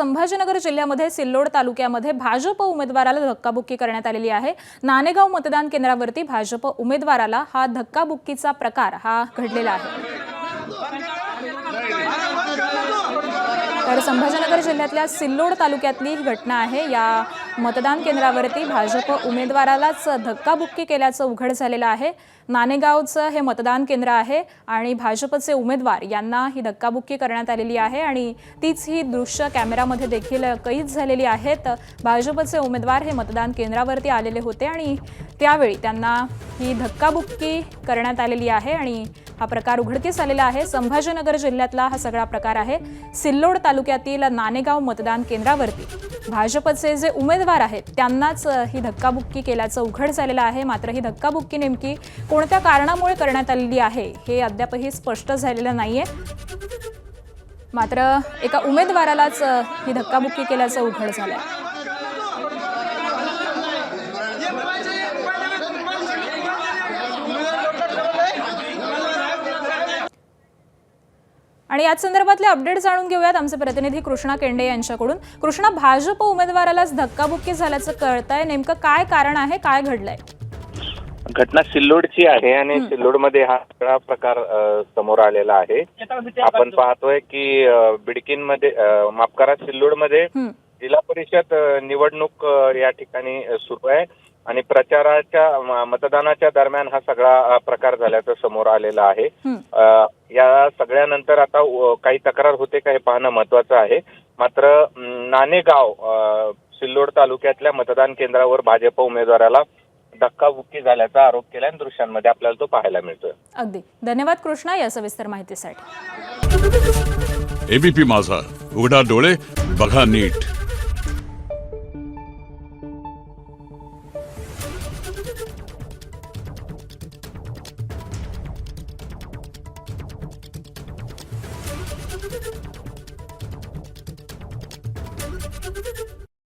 संभाजीनगर जिल्ह्यामध्ये सिल्लोड तालुक्यामध्ये भाजप उमेदवाराला धक्काबुक्की करण्यात आलेली आहे। नानेगाव मतदान केंद्रावरती भाजप उमेदवाराला हा धक्काबुक्कीचा प्रकार हा घडलेला आहे। तर संभाजीनगर जिल्ह्यातल्या सिल्लोड तालुक्यातली ही घटना आहे। या मतदान केंद्रावरती भाजप उमेदवारालाच धक्काबुक्की केल्याचं उघड झालेलं आहे। नानेगावचं हे मतदान केंद्र आहे आणि भाजपचे उमेदवार यांना ही धक्काबुक्की करण्यात आलेली आहे आणि तीच ही दृश्य कॅमेरामध्ये देखील कैद झालेली आहेत। भाजपचे उमेदवार हे मतदान केंद्रावरती आलेले होते आणि त्यावेळी त्यांना ही धक्काबुक्की करण्यात आलेली आहे आणि हा प्रकार उघडकीस आलेला आहे। संभाजीनगर जिल्ह्यातला हा सगळा प्रकार आहे। सिल्लोड तालुक्यातील नानेगाव मतदान केंद्रावरती भाजपचे जे उमेदवार आहेत त्यांनाच ही धक्काबुक्की केल्याचं उघड झालेलं आहे। मात्र ही धक्काबुक्की नेमकी कोणत्या कारणामुळे करण्यात आलेली आहे हे अद्यापही स्पष्ट झालेलं नाहीये। मात्र एका उमेदवारालाच ही धक्काबुक्की केल्याचं उघड झालंय। आणि याच संदर्भातले अपडेट जाणून घेऊयात आमचे प्रतिनिधी कृष्णा केंडे यांच्याकडून। कृष्णा, भाजप उमेदवारालाच धक्काबुक्की झाल्याचं कळतंय, नेमकं काय कारण आहे, काय घडलंय? घटना सिल्लोडची आहे आणि सिल्लोडमध्ये हा सगळा प्रकार समोर आलेला आहे। आपण पाहतोय की बिडकीनमध्ये माफ करा, सिल्लोडमध्ये जिल्हा परिषद निवडणूक या ठिकाणी सुरू आहे आणि प्रचाराच्या मतदानाच्या दरम्यान हा सगळा प्रकार झाल्याचं समोर आलेला आहे। या सगळ्यानंतर आता काही तक्रार होते का हे पाहणं महत्वाचं आहे। मात्र नानेगाव सिल्लोड तालुक्यातल्या मतदान केंद्रावर भाजप उमेदवाराला धक्काबुक्की झाल्याचा आरोप केला आणि दृश्यांमध्ये आपल्याला तो पाहायला मिळतोय। अगदी धन्यवाद कृष्णा या सविस्तर माहितीसाठी। एबीपी माझा, उघडा डोळे बघा नीट।